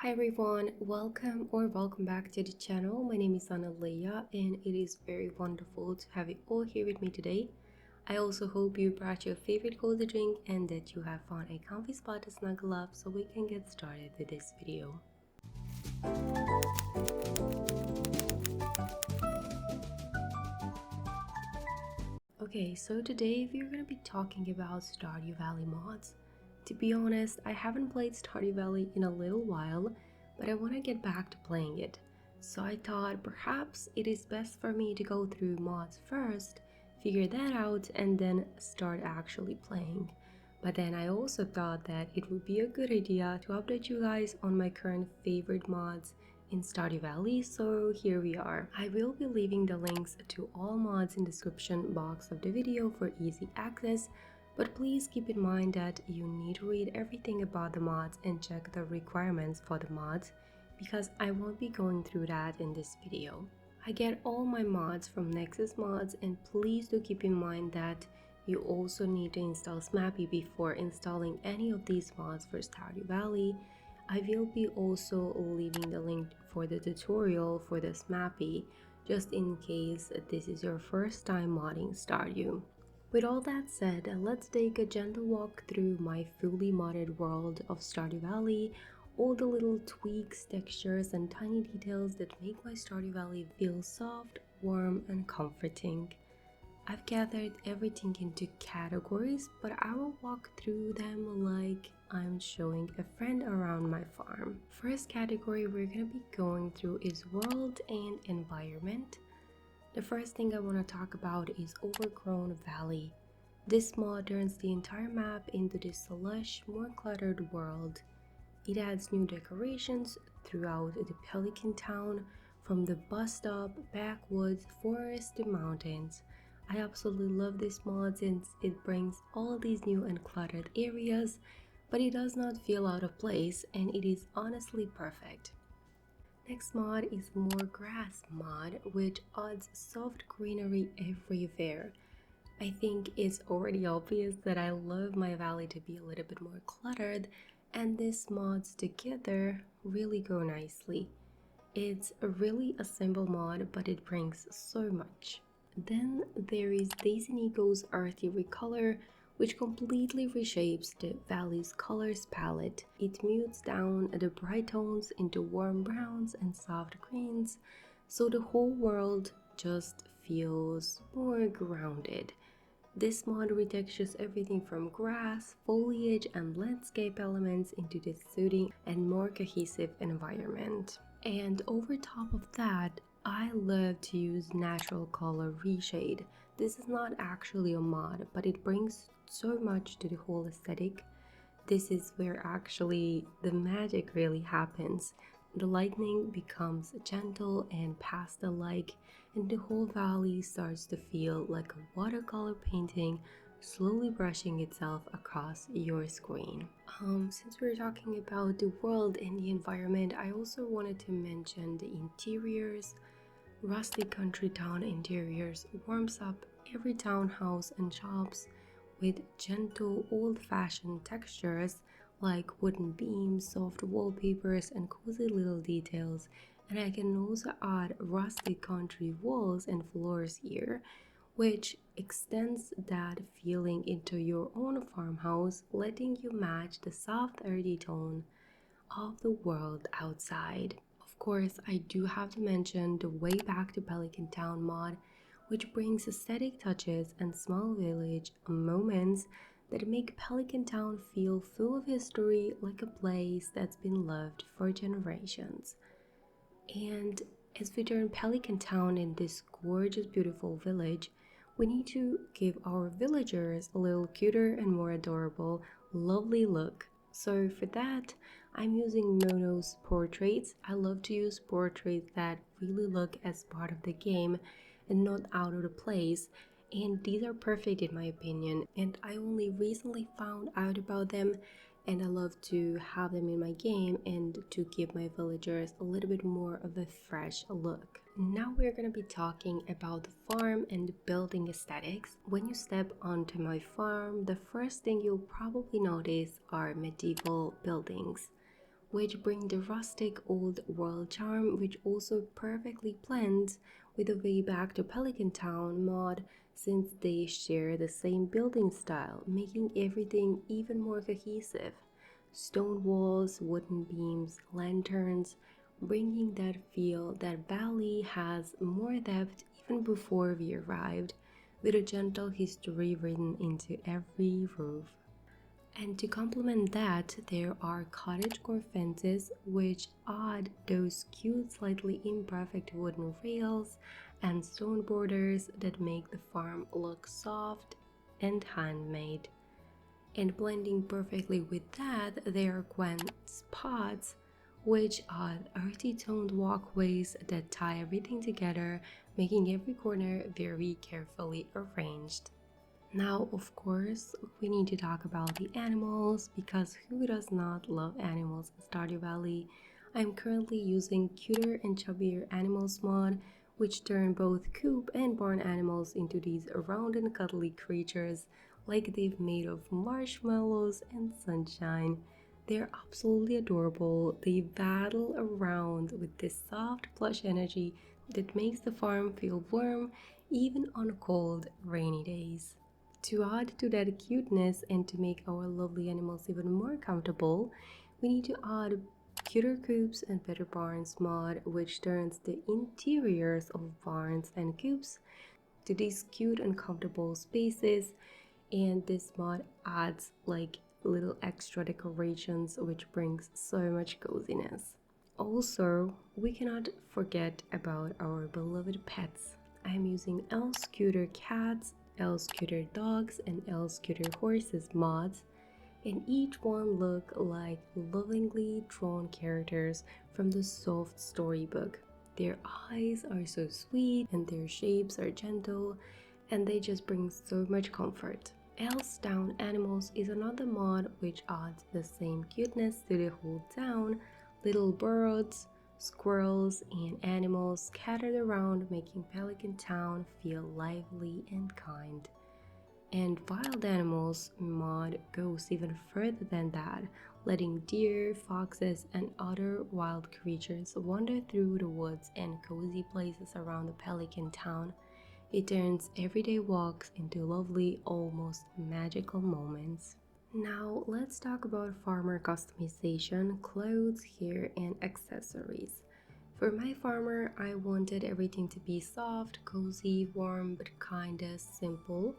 Hi everyone, welcome back to the channel. My name is Leia and it is very wonderful to have you all here with me today. I also hope you brought your favorite cozy drink and that you have found a comfy spot to snuggle up so we can get started with this video. Okay, so today we're going to be talking about Stardew Valley mods. To be honest, I haven't played Stardew Valley in a little while, but I want to get back to playing it. So I thought perhaps it is best for me to go through mods first, figure that out, and then start actually playing. But then I also thought that it would be a good idea to update you guys on my current favorite mods in Stardew Valley, so here we are. I will be leaving the links to all mods in the description box of the video for easy access, but please keep in mind that you need to read everything about the mods and check the requirements for the mods, because I won't be going through that in this video. I get all my mods from Nexus Mods, and please do keep in mind that you also need to install smapi before installing any of these mods for Stardew Valley. I will be also leaving the link for the tutorial for the smapi, just in case this is your first time modding Stardew. With all that said, let's take a gentle walk through my fully modded world of Stardew Valley, all the little tweaks, textures, and tiny details that make my Stardew Valley feel soft, warm, and comforting. I've gathered everything into categories, but I will walk through them like I'm showing a friend around my farm. First category we're gonna be going through is world and environment. The first thing I want to talk about is Overgrown Valley. This mod turns the entire map into this lush, more cluttered world. It adds new decorations throughout the Pelican Town, from the bus stop, backwoods, forest to mountains. I absolutely love this mod since it brings all these new and cluttered areas, but it does not feel out of place and it is honestly perfect. Next mod is More Grass mod, which adds soft greenery everywhere. I think it's already obvious that I love my valley to be a little bit more cluttered, and these mods together really go nicely. It's really a simple mod, but it brings so much. Then there is Daisy Nico's Earthy Recolor, which completely reshapes the valley's colors palette. It mutes down the bright tones into warm browns and soft greens, so the whole world just feels more grounded. This mod retextures everything from grass, foliage, and landscape elements into this soothing and more cohesive environment. And over top of that, I love to use natural color reshade. This is not actually a mod, but it brings so much to the whole aesthetic. This is where actually the magic really happens. The lightning becomes gentle and pastel-like, and the whole valley starts to feel like a watercolor painting slowly brushing itself across your screen. Since we're talking about the world and the environment, I also wanted to mention the interiors. Rusty country town interiors warms up every townhouse and shops with gentle old-fashioned textures like wooden beams, soft wallpapers, and cozy little details. And I can also add rusty country walls and floors here, which extends that feeling into your own farmhouse, letting you match the soft earthy tone of the world outside. Of course, I do have to mention the Way Back to Pelican Town mod, which brings aesthetic touches and small village moments that make Pelican Town feel full of history, like a place that's been loved for generations. And as we turn Pelican Town in this gorgeous, beautiful village, we need to give our villagers a little cuter and more adorable, lovely look. So for that, I'm using Mono's portraits. I love to use portraits that really look as part of the game and not out of place, and these are perfect in my opinion, and I only recently found out about them, and I love to have them in my game and to give my villagers a little bit more of a fresh look. Now we're going to be talking about the farm and building aesthetics. When you step onto my farm, the first thing you'll probably notice are medieval buildings. which bring the rustic old world charm, which also perfectly blends with the Way Back to Pelican Town mod since they share the same building style, making everything even more cohesive. Stone walls, wooden beams, lanterns, bringing that feel that Valley has more depth even before we arrived, with a gentle history written into every roof. And to complement that, there are cottagecore fences which add those cute, slightly imperfect wooden rails and stone borders that make the farm look soft and handmade. And blending perfectly with that, there are quaint pots which are earthy toned walkways that tie everything together, making every corner very carefully arranged. Now, of course, we need to talk about the animals because who does not love animals in Stardew Valley? I'm currently using cuter and chubbier animals mod, which turn both coop and barn animals into these round and cuddly creatures like they've made of marshmallows and sunshine. They're absolutely adorable. They battle around with this soft plush energy that makes the farm feel warm even on cold, rainy days. To add to that cuteness and to make our lovely animals even more comfortable, we need to add cuter coops and better barns mod, which turns the interiors of barns and coops to these cute and comfortable spaces. And this mod adds like little extra decorations, which brings so much coziness. Also, we cannot forget about our beloved pets. I am using L Scooter cats, L Scooter dogs, and L Scooter horses mods, and each one look like lovingly drawn characters from the soft storybook. Their eyes are so sweet and their shapes are gentle, and they just bring so much comfort. L's Town Animals is another mod which adds the same cuteness to the whole town. Little birds, squirrels, and animals scattered around, making Pelican Town feel lively and kind. And Wild Animals mod goes even further than that, letting deer, foxes, and other wild creatures wander through the woods and cozy places around the Pelican Town. It turns everyday walks into lovely, almost magical moments. Now let's talk about farmer customization, clothes, hair, and accessories. For my farmer, I wanted everything to be soft, cozy, warm, but kinda simple.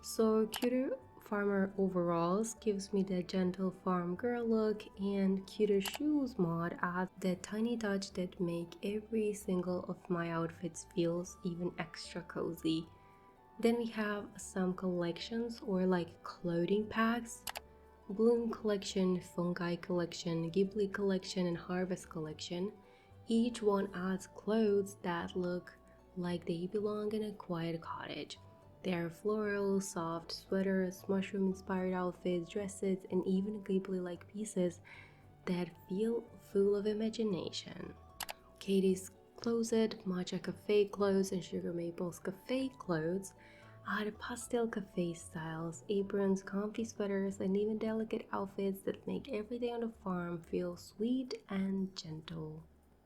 So cuter farmer overalls gives me the gentle farm girl look, and cuter shoes mod adds that tiny touch that make every single of my outfits feels even extra cozy. Then we have some collections or like clothing packs. Bloom collection, fungi collection, Ghibli collection, and harvest collection. Each one adds clothes that look like they belong in a quiet cottage. There are floral, soft sweaters, mushroom-inspired outfits, dresses, and even Ghibli-like pieces that feel full of imagination. Katie's Closet, Matcha Cafe clothes, and Sugar Maple's cafe clothes add pastel cafe styles, aprons, comfy sweaters, and even delicate outfits that make every day on the farm feel sweet and gentle.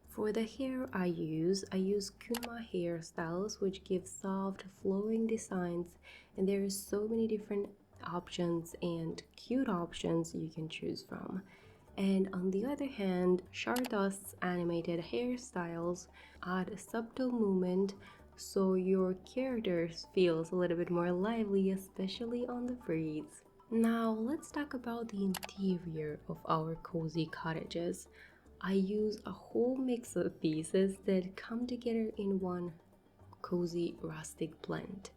For the hair I use Kunma hairstyles, which give soft, flowing designs, and there are so many different options and cute options you can choose from. And on the other hand, Stardust's animated hairstyles add a subtle movement so your characters feels a little bit more lively, especially on the breeze. Now let's talk about the interior of our cozy cottages. I use a whole mix of pieces that come together in one cozy rustic blend.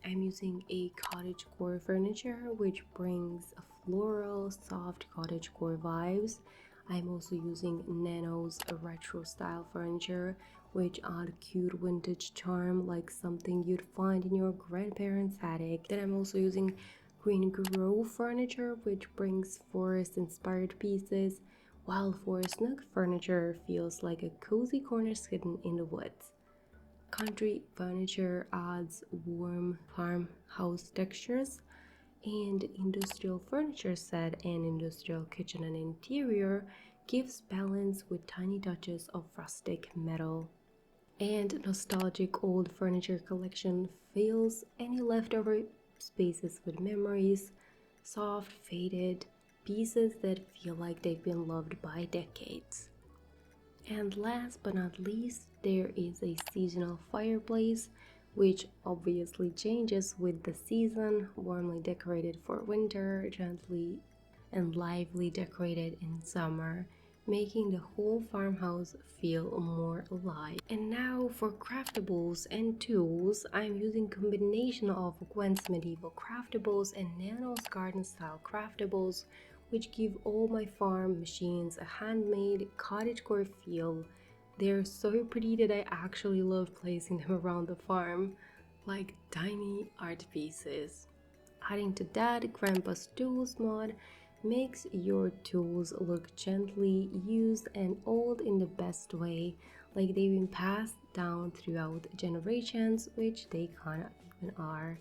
I'm using a cottagecore furniture which brings a floral, soft cottagecore vibes. I'm also using Nano's retro style furniture which add cute vintage charm like something you'd find in your grandparents' attic. Then I'm also using Green Grove furniture which brings forest inspired pieces, while Forest Nook furniture feels like a cozy corner hidden in the woods. Country furniture adds warm farmhouse textures, and industrial furniture set and industrial kitchen and interior gives balance with tiny touches of rustic metal. And nostalgic old furniture collection fills any leftover spaces with memories, soft, faded pieces that feel like they've been loved by decades. And last but not least, there is a seasonal fireplace, which obviously changes with the season, warmly decorated for winter, gently and lively decorated in summer, making the whole farmhouse feel more alive. And now for craftables and tools, I'm using combination of Gwen's medieval craftables and Nano's garden style craftables, which give all my farm machines a handmade cottagecore feel. They're so pretty that I actually love placing them around the farm, like tiny art pieces. Adding to that, Grandpa's Tools mod makes your tools look gently used and old in the best way, like they've been passed down throughout generations, which they kinda even are.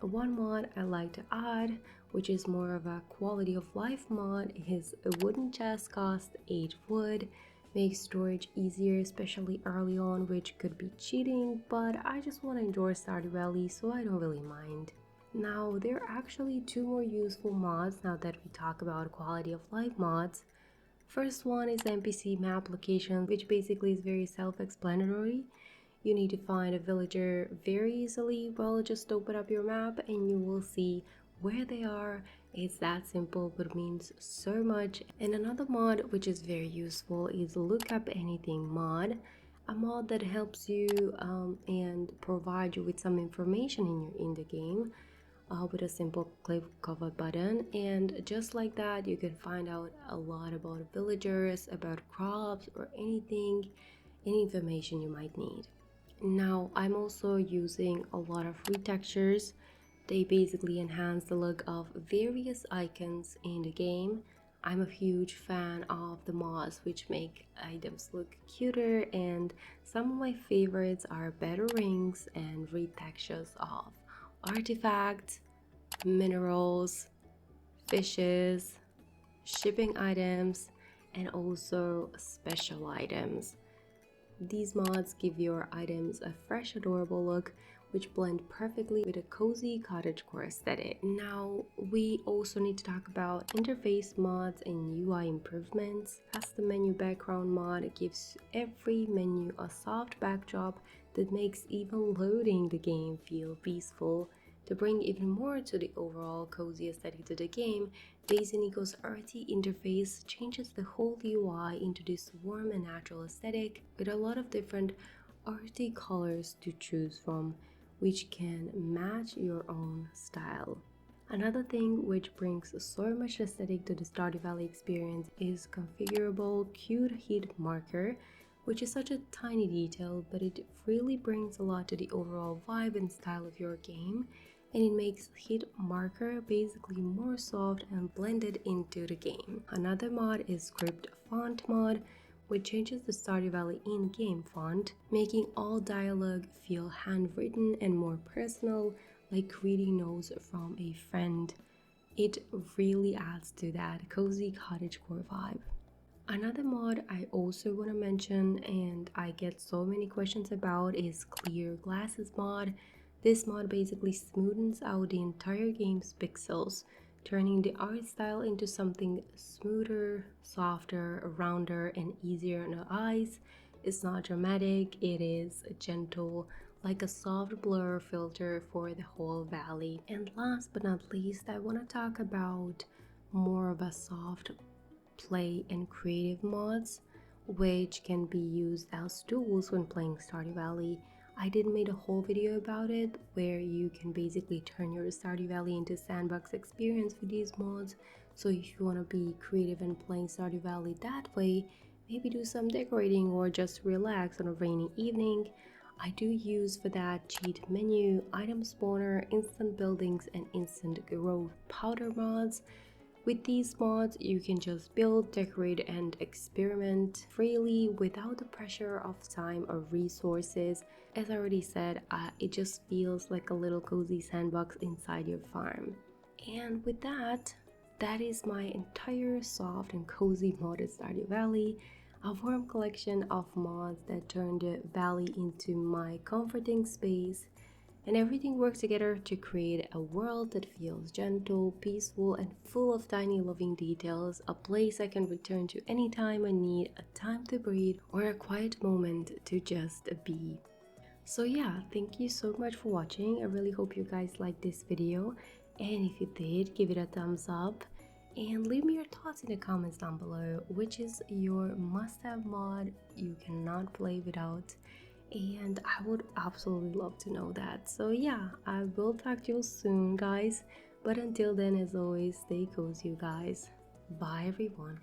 One mod I like to add, which is more of a quality of life mod, is a wooden chest cost 8 wood, makes storage easier, especially early on, which could be cheating, but I just want to enjoy Stardew Valley, so I don't really mind. Now, there are actually 2 more useful mods now that we talk about quality of life mods. First one is NPC map location, which basically is very self-explanatory. You need to find a villager very easily. Well, just open up your map and you will see where they are. It's that simple, but it means so much. And another mod which is very useful is Look Up Anything mod, a mod that helps you and provide you with some information in the game. With a simple click of a button, and just like that you can find out a lot about villagers, about crops, or any information you might need. Now I'm also using a lot of retextures. They basically enhance the look of various icons in the game. I'm a huge fan of the mods which make items look cuter, and some of my favorites are better rings and retextures of artifacts, minerals, fishes, shipping items, and also special items. These mods give your items a fresh, adorable look, which blend perfectly with a cozy cottagecore aesthetic. Now, we also need to talk about interface mods and UI improvements. Custom menu background mod gives every menu a soft backdrop that makes even loading the game feel peaceful. To bring even more to the overall cozy aesthetic to the game, Daisy Nico's earthy interface changes the whole UI into this warm and natural aesthetic with a lot of different earthy colors to choose from, which can match your own style. Another thing which brings so much aesthetic to the Stardew Valley experience is configurable cute heat marker, which is such a tiny detail, but it really brings a lot to the overall vibe and style of your game, and it makes hit marker basically more soft and blended into the game. Another mod is script font mod, which changes the Stardew Valley in-game font, making all dialogue feel handwritten and more personal, like reading notes from a friend. It really adds to that cozy cottagecore vibe. Another mod I also want to mention, and I get so many questions about, is Clear Glasses mod. This mod basically smoothens out the entire game's pixels, turning the art style into something smoother, softer, rounder, and easier on the eyes. It's not dramatic, it is gentle, like a soft blur filter for the whole valley. And last but not least, I want to talk about more of a soft play and creative mods, which can be used as tools when playing Stardew Valley. I did made a whole video about it where you can basically turn your Stardew Valley into Sandbox experience with these mods. So if you want to be creative and playing Stardew Valley that way, maybe do some decorating or just relax on a rainy evening, I do use for that cheat menu, item spawner, instant buildings, and instant growth powder mods. With these mods, you can just build, decorate, and experiment freely without the pressure of time or resources. As I already said, it just feels like a little cozy sandbox inside your farm. And with that, that is my entire soft and cozy modded Stardew Valley, a warm collection of mods that turned the valley into my comforting space, and everything works together to create a world that feels gentle, peaceful, and full of tiny loving details, a place I can return to anytime I need a time to breathe or a quiet moment to just be. So yeah, thank you so much for watching. I really hope you guys liked this video, and if you did, give it a thumbs up and leave me your thoughts in the comments down below. Which is your must-have mod you cannot play without? And I would absolutely love to know that. So yeah, I will talk to you soon, guys, but until then, as always, stay cozy, you guys. Bye everyone.